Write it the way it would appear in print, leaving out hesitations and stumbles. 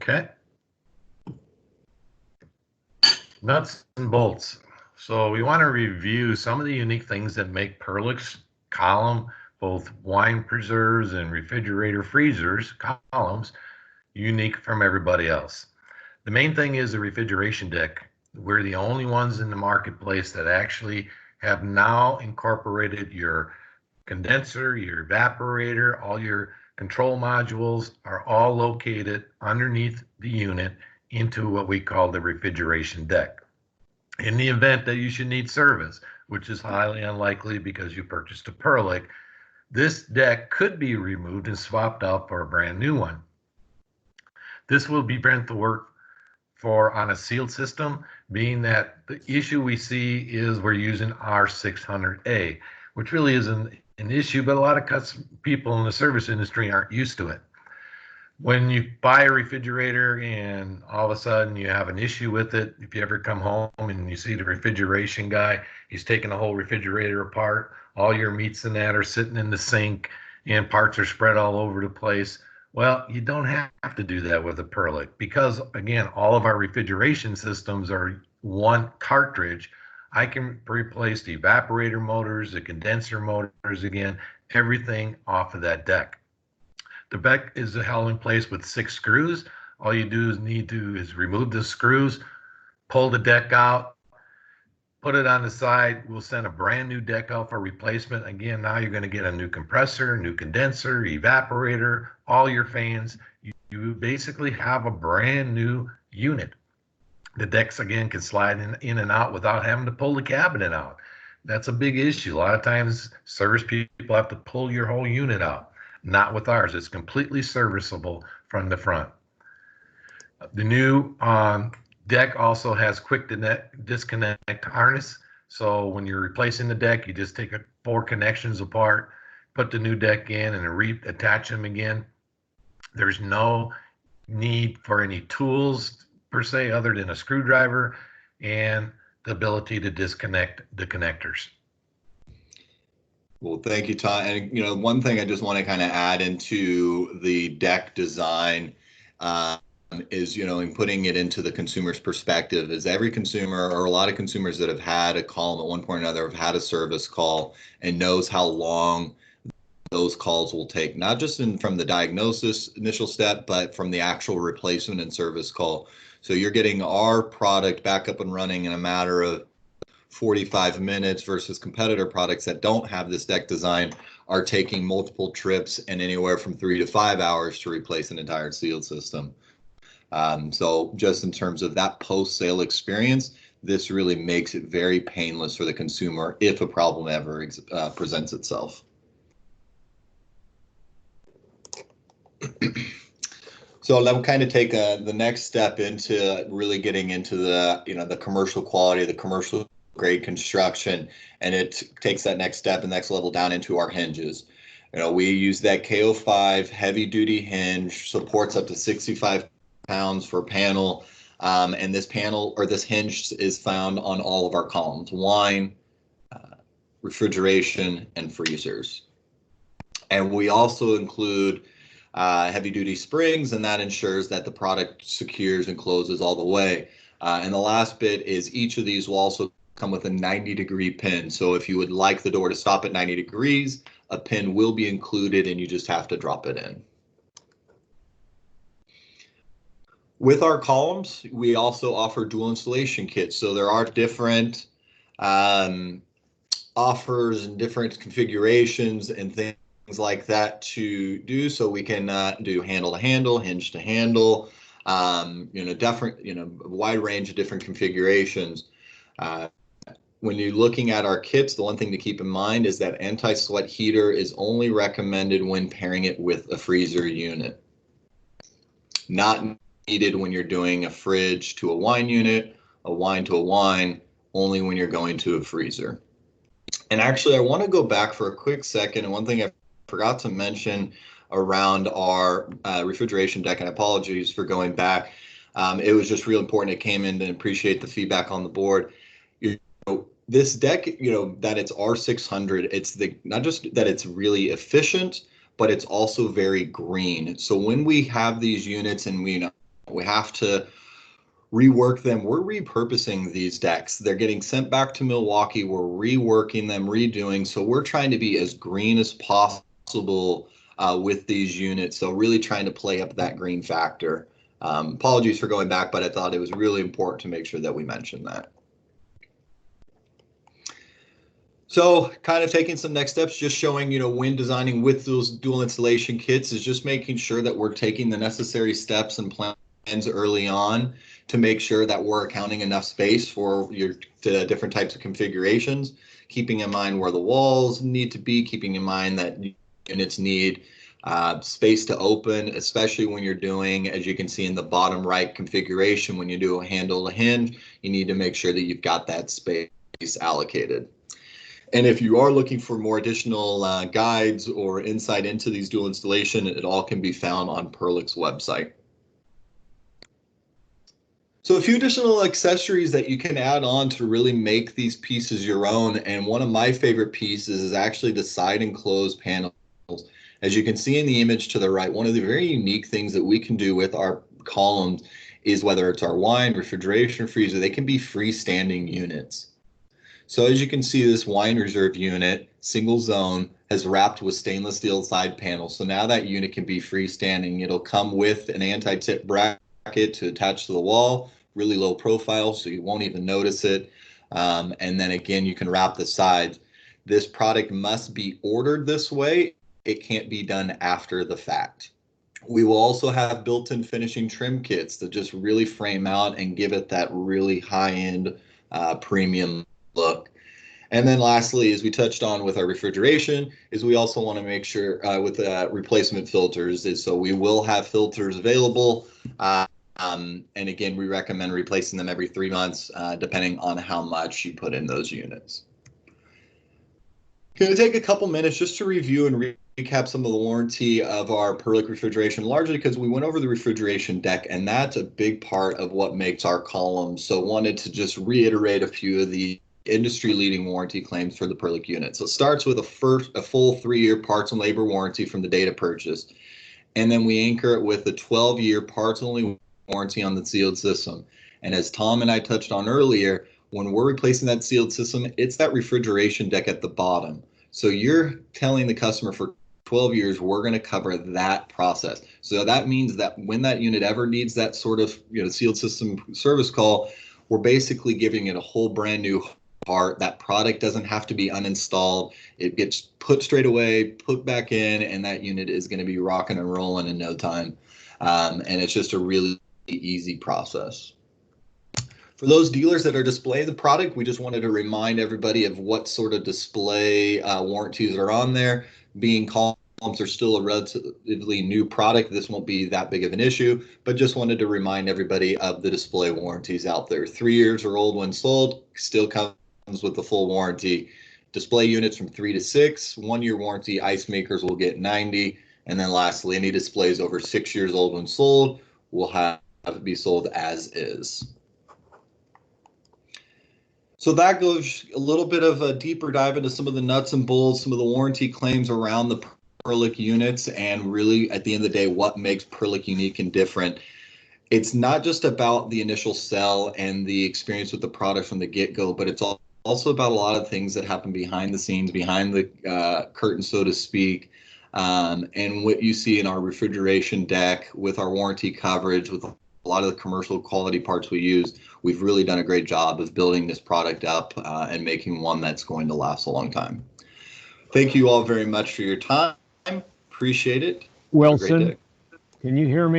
Okay. Nuts and bolts. So we want to review some of the unique things that make Perlick's column, both wine preserves and refrigerator freezers columns, unique from everybody else. The main thing is the refrigeration deck. We're the only ones in the marketplace that actually have now incorporated your condenser, your evaporator, all your control modules are all located underneath the unit into what we call the refrigeration deck. In the event that you should need service, which is highly unlikely because you purchased a Perlick, this deck could be removed and swapped out for a brand new one. This will prevent the work for on a sealed system, being that the issue we see is we're using R600A, which really isn't an issue, but a lot of people in the service industry aren't used to it. When you buy a refrigerator and all of a sudden you have an issue with it, if you ever come home and you see the refrigeration guy, he's taking the whole refrigerator apart, all your meats and that are sitting in the sink and parts are spread all over the place. Well, you don't have to do that with a Perlick because, again, all of our refrigeration systems are one cartridge. I can replace the evaporator motors, the condenser motors, again, everything off of that deck. The deck is held in place with 6 screws. All you do is remove the screws, pull the deck out, put it on the side. We'll send a brand new deck out for replacement. Again, now you're going to get a new compressor, new condenser, evaporator, all your fans. You basically have a brand new unit. The decks, again, can slide in and out without having to pull the cabinet out. That's a big issue. A lot of times service people have to pull your whole unit out. Not with ours. It's completely serviceable from the front. The new deck also has quick disconnect harness. So when you're replacing the deck, you just take 4 connections apart, put the new deck in, and reattach them again. There's no need for any tools per se other than a screwdriver and the ability to disconnect the connectors. Well, thank you, Todd. And one thing I just want to kind of add into the deck design is, in putting it into the consumer's perspective, is every consumer or a lot of consumers that have had a column at one point or another have had a service call and knows how long those calls will take, not just from the diagnosis initial step, but from the actual replacement and service call. So you're getting our product back up and running in a matter of 45 minutes versus competitor products that don't have this deck design are taking multiple trips and anywhere from 3 to 5 hours to replace an entire sealed system. So just in terms of that post-sale experience, this really makes it very painless for the consumer if a problem ever presents itself. So let me kind of take the next step into really getting into the the commercial quality, the commercial grade construction, and it takes that next step and next level down into our hinges. We use that KO5 heavy duty hinge, supports up to 65 pounds for panel, and this hinge is found on all of our columns: wine, refrigeration, and freezers. And we also include heavy duty springs, and that ensures that the product secures and closes all the way. And the last bit is each of these will also come with a 90-degree pin. So if you would like the door to stop at 90 degrees, a pin will be included and you just have to drop it in. With our columns, we also offer dual installation kits. So there are different offers and different configurations and things like that to do. So we can do handle to handle, hinge to handle, different, a wide range of different configurations. When you're looking at our kits, the one thing to keep in mind is that anti-sweat heater is only recommended when pairing it with a freezer unit. Not needed when you're doing a fridge to a wine unit, a wine to a wine, only when you're going to a freezer. And actually, I want to go back for a quick second. And one thing I forgot to mention around our refrigeration deck, and apologies for going back. It was just real important. It came in and appreciate the feedback on the board. This deck, that it's R600, it's not just that it's really efficient, but it's also very green. So when we have these units and we're We have to rework them. We're repurposing these decks. They're getting sent back to Milwaukee. We're reworking them, redoing. So we're trying to be as green as possible with these units. So really trying to play up that green factor. Apologies for going back, but I thought it was really important to make sure that we mentioned that. So kind of taking some next steps, just showing, when designing with those dual installation kits is just making sure that we're taking the necessary steps and plans early on to make sure that we're accounting enough space for your different types of configurations, keeping in mind where the walls need to be, keeping in mind that units need space to open, especially when you're doing, as you can see in the bottom right configuration, when you do a handle to hinge, you need to make sure that you've got that space allocated. And if you are looking for more additional guides or insight into these dual installation, it all can be found on Perlick's website. So a few additional accessories that you can add on to really make these pieces your own. And one of my favorite pieces is actually the side enclosed panels. As you can see in the image to the right, one of the very unique things that we can do with our columns is, whether it's our wine, refrigeration, freezer, they can be freestanding units. So as you can see, this wine reserve unit, single zone, has wrapped with stainless steel side panels. So now that unit can be freestanding. It'll come with an anti-tip bracket to attach to the wall, really low profile, so you won't even notice it. And then again, you can wrap the sides. This product must be ordered this way. It can't be done after the fact. We will also have built-in finishing trim kits that just really frame out and give it that really high-end premium look. And then lastly, as we touched on with our refrigeration, is we also want to make sure with replacement filters is, so we will have filters available. And again, we recommend replacing them every 3 months, depending on how much you put in those units. Going to take a couple minutes just to review and recap some of the warranty of our Perlick refrigeration, largely because we went over the refrigeration deck, and that's a big part of what makes our column. So wanted to just reiterate a few of the industry-leading warranty claims for the Perlick unit. So it starts with a full 3-year parts and labor warranty from the date of purchase, and then we anchor it with a 12-year parts-only warranty on the sealed system. And as Tom and I touched on earlier, when we're replacing that sealed system, it's that refrigeration deck at the bottom. So you're telling the customer for 12 years, we're going to cover that process. So that means that when that unit ever needs that sort of sealed system service call, we're basically giving it a whole brand new part. That product doesn't have to be uninstalled. It gets put straight away, put back in, and that unit is going to be rocking and rolling in no time. And it's just a really easy process. For those dealers that are displaying the product, we just wanted to remind everybody of what sort of display warranties are on there. Being columns are still a relatively new product, this won't be that big of an issue, but just wanted to remind everybody of the display warranties out there. 3 years or old when sold, still comes with the full warranty. Display units from 3 to 6, 1-year warranty, ice makers will get 90. And then lastly, any displays over 6 years old when sold will have it be sold as is. So that goes a little bit of a deeper dive into some of the nuts and bolts, some of the warranty claims around the Perlick units, and really at the end of the day, what makes Perlick unique and different. It's not just about the initial sell and the experience with the product from the get-go, but it's also about a lot of things that happen behind the scenes, behind the curtain, so to speak. And what you see in our refrigeration deck with our warranty coverage, with a lot of the commercial quality parts we use, we've really done a great job of building this product up and making one that's going to last a long time. Thank you all very much for your time. Appreciate it. Wilson, can you hear me?